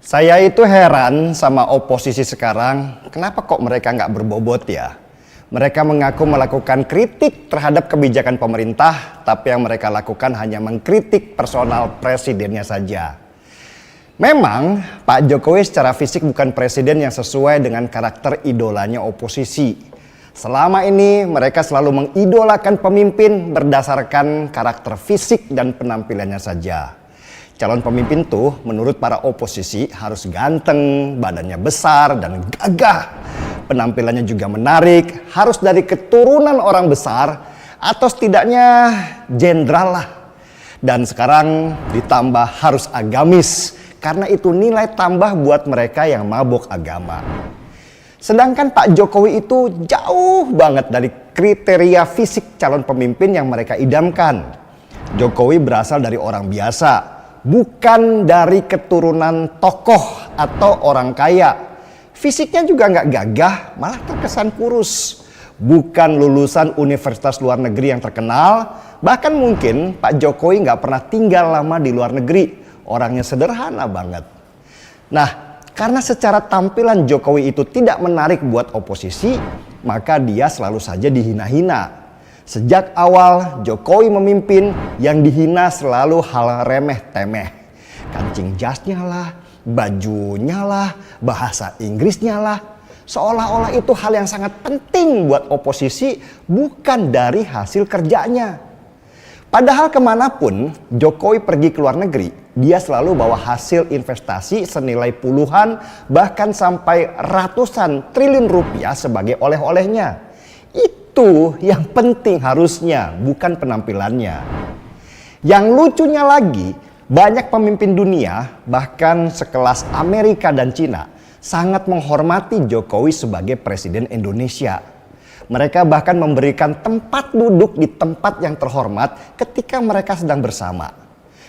Saya itu heran sama oposisi sekarang, kenapa kok mereka nggak berbobot ya? Mereka mengaku melakukan kritik terhadap kebijakan pemerintah, tapi yang mereka lakukan hanya mengkritik personal presidennya saja. Memang Pak Jokowi secara fisik bukan presiden yang sesuai dengan karakter idolanya oposisi. Selama ini mereka selalu mengidolakan pemimpin berdasarkan karakter fisik dan penampilannya saja. Calon pemimpin tuh menurut para oposisi harus ganteng, badannya besar dan gagah. Penampilannya juga menarik, harus dari keturunan orang besar atau setidaknya jenderal lah. Dan sekarang ditambah harus agamis, karena itu nilai tambah buat mereka yang mabok agama. Sedangkan Pak Jokowi itu jauh banget dari kriteria fisik calon pemimpin yang mereka idamkan. Jokowi berasal dari orang biasa, bukan dari keturunan tokoh atau orang kaya. Fisiknya juga nggak gagah, malah terkesan kurus. Bukan lulusan universitas luar negeri yang terkenal, bahkan mungkin Pak Jokowi nggak pernah tinggal lama di luar negeri. Orangnya sederhana banget. Nah, karena secara tampilan Jokowi itu tidak menarik buat oposisi, maka dia selalu saja dihina-hina. Sejak awal Jokowi memimpin, yang dihina selalu hal remeh-temeh. Kancing jasnya lah, bajunya lah, bahasa Inggrisnya lah. Seolah-olah itu hal yang sangat penting buat oposisi, bukan dari hasil kerjanya. Padahal kemanapun Jokowi pergi ke luar negeri, dia selalu bawa hasil investasi senilai puluhan bahkan sampai ratusan triliun rupiah sebagai oleh-olehnya. Itu yang penting harusnya, bukan penampilannya. Yang lucunya lagi, banyak pemimpin dunia, bahkan sekelas Amerika dan Cina, sangat menghormati Jokowi sebagai presiden Indonesia. Mereka bahkan memberikan tempat duduk di tempat yang terhormat ketika mereka sedang bersama.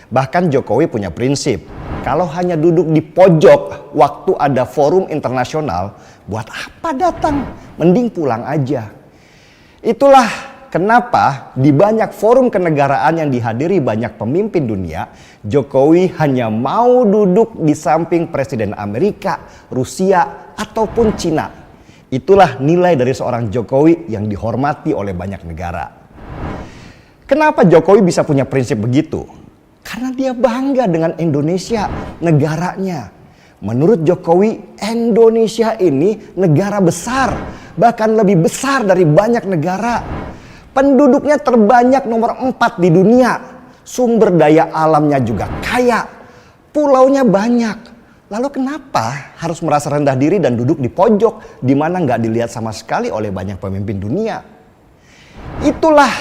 Bahkan Jokowi punya prinsip, kalau hanya duduk di pojok waktu ada forum internasional, buat apa datang? Mending pulang aja. Itulah kenapa di banyak forum kenegaraan yang dihadiri banyak pemimpin dunia, Jokowi hanya mau duduk di samping Presiden Amerika, Rusia, ataupun Cina. Itulah nilai dari seorang Jokowi yang dihormati oleh banyak negara. Kenapa Jokowi bisa punya prinsip begitu? Karena dia bangga dengan Indonesia, negaranya. Menurut Jokowi, Indonesia ini negara besar, bahkan lebih besar dari banyak negara. Penduduknya terbanyak nomor 4 di dunia. Sumber daya alamnya juga kaya. Pulaunya banyak. Lalu kenapa harus merasa rendah diri dan duduk di pojok di mana nggak dilihat sama sekali oleh banyak pemimpin dunia? Itulah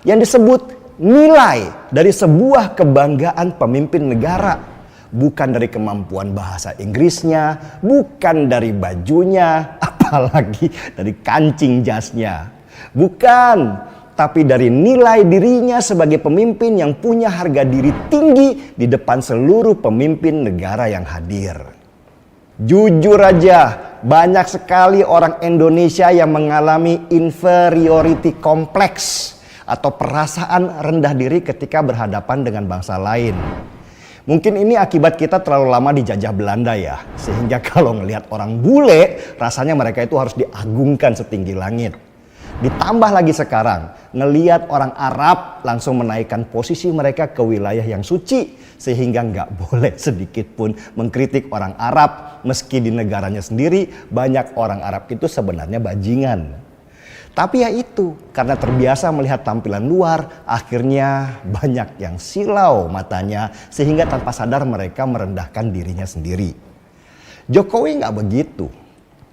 yang disebut nilai dari sebuah kebanggaan pemimpin negara. Bukan dari kemampuan bahasa Inggrisnya, bukan dari bajunya, apalagi dari kancing jasnya. Bukan, tapi dari nilai dirinya sebagai pemimpin yang punya harga diri tinggi di depan seluruh pemimpin negara yang hadir. Jujur aja, banyak sekali orang Indonesia yang mengalami inferiority complex atau perasaan rendah diri ketika berhadapan dengan bangsa lain. Mungkin ini akibat kita terlalu lama dijajah Belanda ya, sehingga kalau ngelihat orang bule, rasanya mereka itu harus diagungkan setinggi langit. Ditambah lagi sekarang, ngelihat orang Arab langsung menaikkan posisi mereka ke wilayah yang suci, sehingga nggak boleh sedikit pun mengkritik orang Arab, meski di negaranya sendiri banyak orang Arab itu sebenarnya bajingan. Tapi ya itu, karena terbiasa melihat tampilan luar, akhirnya banyak yang silau matanya, sehingga tanpa sadar mereka merendahkan dirinya sendiri. Jokowi nggak begitu.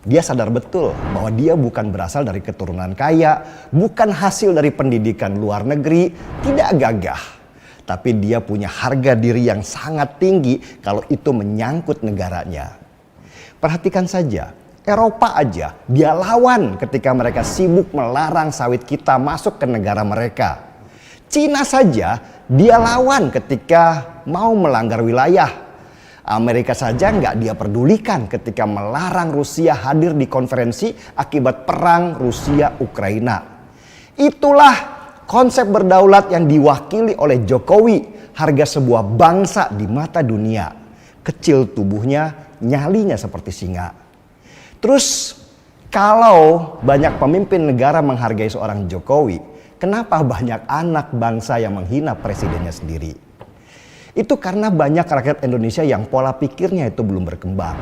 Dia sadar betul bahwa dia bukan berasal dari keturunan kaya, bukan hasil dari pendidikan luar negeri, tidak gagah. Tapi dia punya harga diri yang sangat tinggi kalau itu menyangkut negaranya. Perhatikan saja, Eropa aja dia lawan ketika mereka sibuk melarang sawit kita masuk ke negara mereka. Cina saja dia lawan ketika mau melanggar wilayah. Amerika saja nggak dia pedulikan ketika melarang Rusia hadir di konferensi akibat perang Rusia-Ukraina. Itulah konsep berdaulat yang diwakili oleh Jokowi, harga sebuah bangsa di mata dunia. Kecil tubuhnya nyalinya seperti singa. Terus kalau banyak pemimpin negara menghargai seorang Jokowi, kenapa banyak anak bangsa yang menghina presidennya sendiri? Itu karena banyak rakyat Indonesia yang pola pikirnya itu belum berkembang.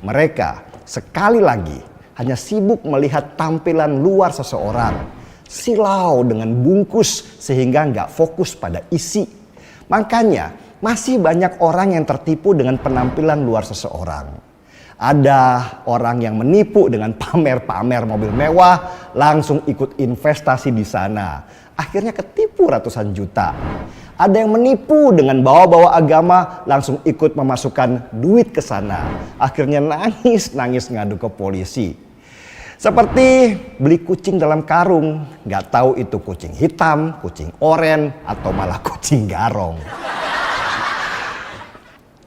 Mereka sekali lagi hanya sibuk melihat tampilan luar seseorang, silau dengan bungkus sehingga nggak fokus pada isi. Makanya masih banyak orang yang tertipu dengan penampilan luar seseorang. Ada orang yang menipu dengan pamer-pamer mobil mewah, langsung ikut investasi di sana. Akhirnya ketipu ratusan juta. Ada yang menipu dengan bawa-bawa agama, langsung ikut memasukkan duit ke sana. Akhirnya nangis ngadu ke polisi. Seperti beli kucing dalam karung, nggak tahu itu kucing hitam, kucing oren, atau malah kucing garong.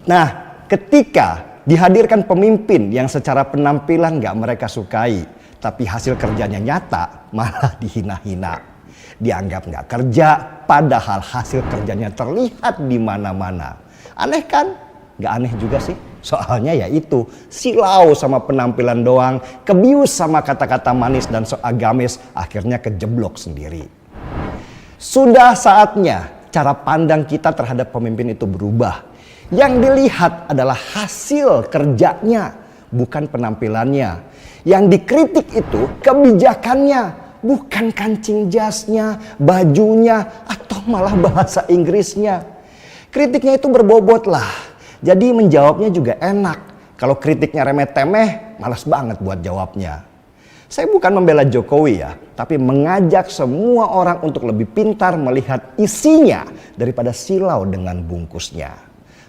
Nah, ketika dihadirkan pemimpin yang secara penampilan nggak mereka sukai, tapi hasil kerjanya nyata, malah dihina-hina. Dianggap nggak kerja, padahal hasil kerjanya terlihat di mana-mana. Aneh kan? Nggak aneh juga sih. Soalnya ya itu, silau sama penampilan doang, kebius sama kata-kata manis dan so agamis, akhirnya kejeblok sendiri. Sudah saatnya cara pandang kita terhadap pemimpin itu berubah. Yang dilihat adalah hasil kerjanya, bukan penampilannya. Yang dikritik itu kebijakannya, bukan kancing jasnya, bajunya, atau malah bahasa Inggrisnya. Kritiknya itu berbobot lah. Jadi menjawabnya juga enak. Kalau kritiknya remeh-temeh, malas banget buat jawabnya. Saya bukan membela Jokowi ya, tapi mengajak semua orang untuk lebih pintar melihat isinya daripada silau dengan bungkusnya.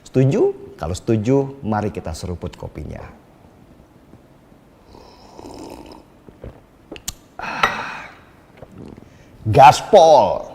Setuju? Kalau setuju, mari kita seruput kopinya. Gaspol.